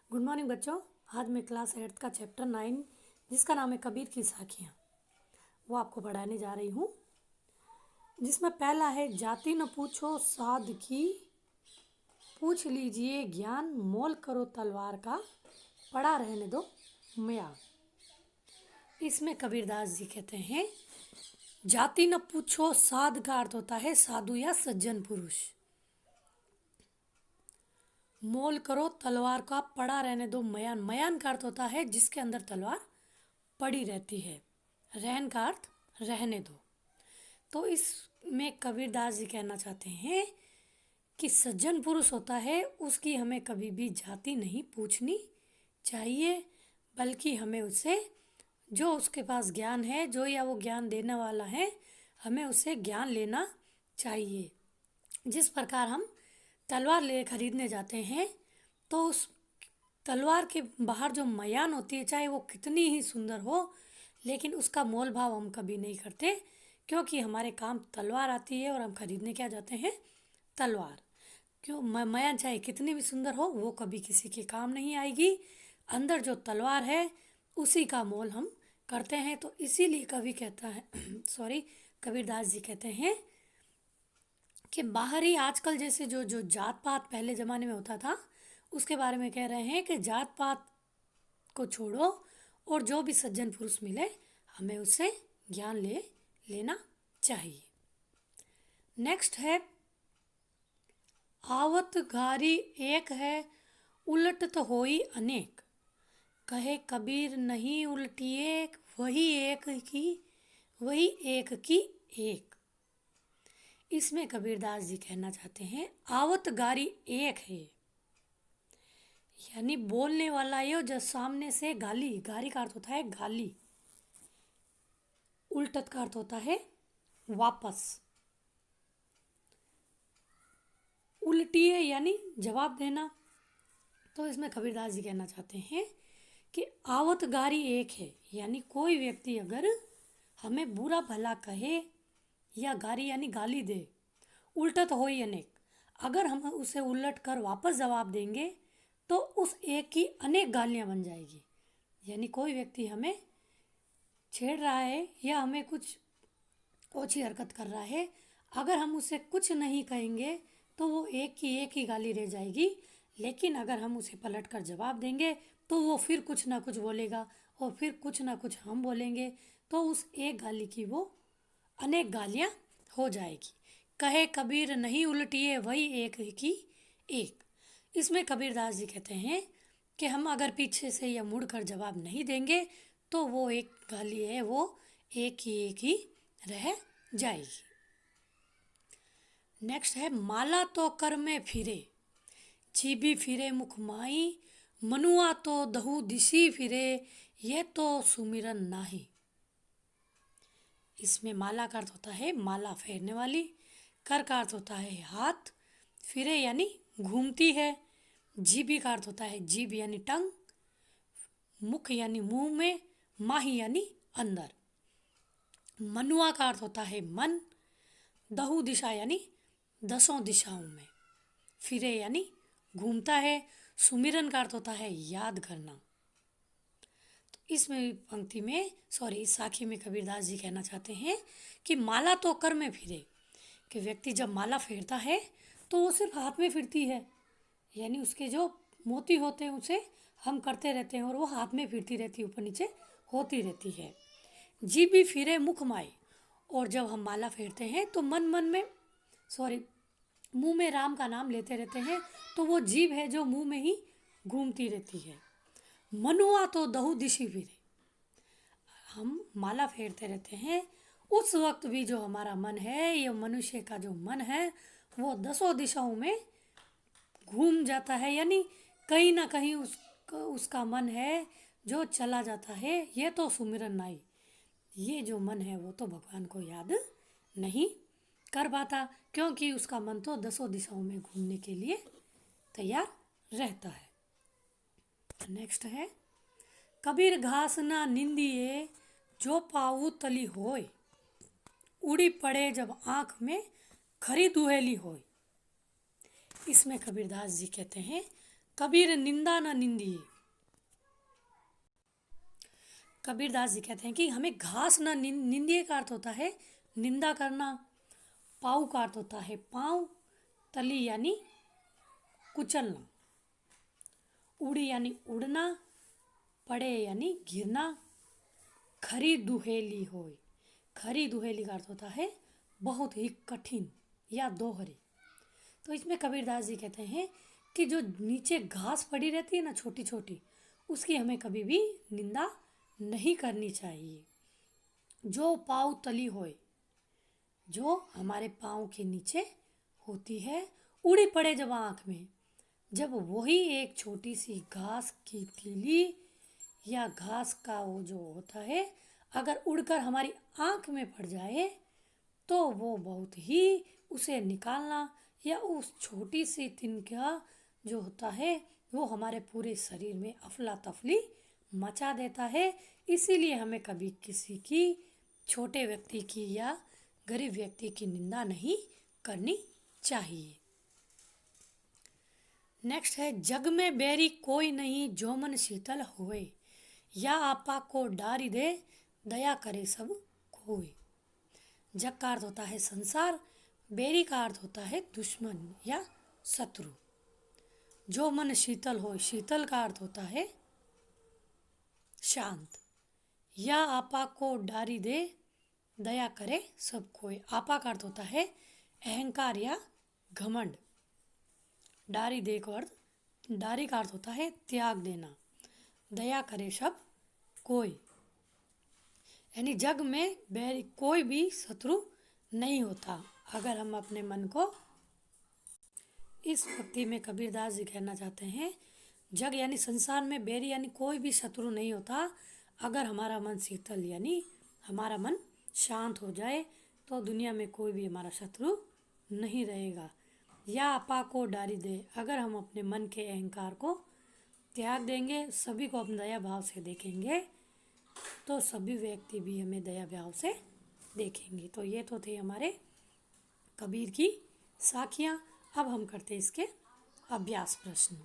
Good morning बच्चों। आज मैं क्लास 8 का चैप्टर 9 जिसका नाम है कबीर की साखियाँ वो आपको पढ़ाने जा रही हूँ। जिसमें पहला है जाति न पूछो साध की, पूछ लीजिए ज्ञान, मोल करो तलवार का, पड़ा रहने दो म्यान। इसमें कबीरदास जी कहते हैं जाति न पूछो साध का अर्थ होता है साधु या सज्जन पुरुष। मोल करो तलवार का, पड़ा रहने दो मयान। मयान का अर्थ होता है जिसके अंदर तलवार पड़ी रहती है। रहन का अर्थ रहने दो। तो इसमें कबीरदास जी कहना चाहते हैं कि सज्जन पुरुष होता है उसकी हमें कभी भी जाति नहीं पूछनी चाहिए, बल्कि हमें उससे जो उसके पास ज्ञान है, जो या वो ज्ञान देने वाला है, हमें उससे ज्ञान लेना चाहिए। जिस प्रकार हम तलवार ले खरीदने जाते हैं तो उस तलवार के बाहर जो मयान होती है, चाहे वो कितनी ही सुंदर हो, लेकिन उसका मोल भाव हम कभी नहीं करते, क्योंकि हमारे काम तलवार आती है और हम खरीदने क्या जाते हैं, तलवार। क्यों? मयान चाहे कितनी भी सुंदर हो वो कभी किसी के काम नहीं आएगी। अंदर जो तलवार है उसी का मोल हम करते हैं। तो इसीलिए कवि कहता है सॉरी कबीरदास जी कहते हैं कि बाहरी आजकल जैसे जो जो जात पात पहले ज़माने में होता था उसके बारे में कह रहे हैं कि जात पात को छोड़ो और जो भी सज्जन पुरुष मिले हमें उससे ज्ञान लेना चाहिए। नेक्स्ट है आवत गारी एक है, उलट तो होई अनेक, कहे कबीर नहीं उलटिए वही एक की एक। इसमें कबीरदास जी कहना चाहते हैं आवत गारी एक है, यानी बोलने वाला ये जो सामने से गाली, गारी का अर्थ होता है गाली, उल्टत का अर्थ होता है वापस, उल्टी है यानी जवाब देना। तो इसमें कबीरदास जी कहना चाहते हैं कि आवत गारी एक है, यानी कोई व्यक्ति अगर हमें बुरा भला कहे या गारी यानी गाली दे, उल्टत होई अनेक, अगर हम उसे उलट कर वापस जवाब देंगे तो उस एक की अनेक गालियाँ बन जाएगी। यानी कोई व्यक्ति हमें छेड़ रहा है या हमें कुछ ओछी हरकत कर रहा है, अगर हम उसे कुछ नहीं कहेंगे तो वो एक ही गाली रह जाएगी। लेकिन अगर हम उसे पलट कर जवाब देंगे तो वो फिर कुछ ना कुछ बोलेगा और फिर कुछ ना कुछ हम बोलेंगे, तो उस एक गाली की वो अनेक गालियाँ हो जाएगी। कहे कबीर नहीं उलटिए वही एक की एक। इसमें कबीरदास जी कहते हैं कि हम अगर पीछे से या मुड़कर जवाब नहीं देंगे तो वो एक गाली है वो एक ही रह जाएगी। नेक्स्ट है माला तो कर में फिरे, जीभी फिरे मुख माई, मनुआ तो दहु दिशी फिरे, ये तो सुमिरन नाही। इसमें माला का अर्थ होता है माला फेरने वाली, कर का अर्थ होता है हाथ, फिरे यानी घूमती है, जीभी का अर्थ होता है जीभ यानी टंग, मुख यानी मुंह में, माही यानी अंदर, मनुआ का अर्थ होता है मन, दहु दिशा यानी दसों दिशाओं में, फिरे यानी घूमता है, सुमिरन का अर्थ होता है याद करना। तो इसमें पंक्ति में इस साखी में कबीरदास जी कहना चाहते हैं कि माला तो कर में फिरे, कि व्यक्ति जब माला फेरता है तो वो सिर्फ हाथ में फिरती है, यानी उसके जो मोती होते हैं उसे हम करते रहते हैं और वो हाथ में फिरती रहती है, ऊपर नीचे होती रहती है। जीभी फिरे मुख माई, और जब हम माला फेरते हैं तो मन मन में मुंह में राम का नाम लेते रहते हैं, तो वो जीभ है जो मुंह में ही घूमती रहती है। मनुआ तो दहु दिशी फिरे, हम माला फेरते रहते हैं उस वक्त भी जो हमारा मन है, ये मनुष्य का जो मन है वो दसों दिशाओं में घूम जाता है, यानी कहीं ना कहीं उसका मन है जो चला जाता है। ये तो सुमिरन नाई, ये जो मन है वो तो भगवान को याद नहीं कर पाता, क्योंकि उसका मन तो दसों दिशाओं में घूमने के लिए तैयार रहता है। नेक्स्ट है कबीर घास ना निंदिए, जो पाऊ तली होय, उड़ी पड़े जब आँख में खरी दुहेली होय। इसमें कबीरदास जी कहते हैं कबीर निंदा न निंदिए। कबीरदास जी कहते हैं कि हमें घास न निंदिए का अर्थ होता है निंदा करना। पाँव का अर्थ होता है पाँव। तली यानी कुचलना। उड़ी यानी उड़ना। पड़े यानी गिरना। खरी दुहेली होय। खरी दुहेली का अर्थ होता है बहुत ही कठिन या दोहरी। तो इसमें कबीरदास जी कहते हैं कि जो नीचे घास पड़ी रहती है ना छोटी छोटी, उसकी हमें कभी भी निंदा नहीं करनी चाहिए। जो पाँव तली होए, जो हमारे पाँव के नीचे होती है, उड़ी पड़े जब आँख में, जब वही एक छोटी सी घास की तीली या घास का वो जो होता है अगर उड़कर हमारी आँख में पड़ जाए तो वो बहुत ही उसे निकालना या उस छोटी सी तिनका जो होता है वो हमारे पूरे शरीर में अफला तफली मचा देता है। इसीलिए हमें कभी किसी की, छोटे व्यक्ति की या गरीब व्यक्ति की निंदा नहीं करनी चाहिए। नेक्स्ट है जग में बैरी कोई नहीं जो मन शीतल होए, या आपा को डारी दे दया करे सब कोई। जग का अर्थ होता है संसार, बैरी का अर्थ होता है दुश्मन या शत्रु। जो मन शीतल हो, शीतल का अर्थ होता है शांत। या आपा को डारी दे दया करे सब कोई। आपा का अर्थ होता है अहंकार या घमंड। डारी दे का अर्थ, डारी का अर्थ होता है त्याग देना। दया करे सब कोई, यानी जग में बैरी कोई भी शत्रु नहीं होता। अगर हम अपने मन को इस भक्ति में कबीरदास जी कहना चाहते हैं जग यानी संसार में बैरी यानी कोई भी शत्रु नहीं होता। अगर हमारा मन शीतल यानी हमारा मन शांत हो जाए तो दुनिया में कोई भी हमारा शत्रु नहीं रहेगा। या आपा को डारी दे, अगर हम अपने मन के अहंकार को त्याग देंगे, सभी को अपने दया भाव से देखेंगे तो सभी व्यक्ति भी हमें दया भाव से देखेंगे। तो ये तो थे हमारे कबीर की साखियाँ। अब हम करते हैं इसके अभ्यास प्रश्न।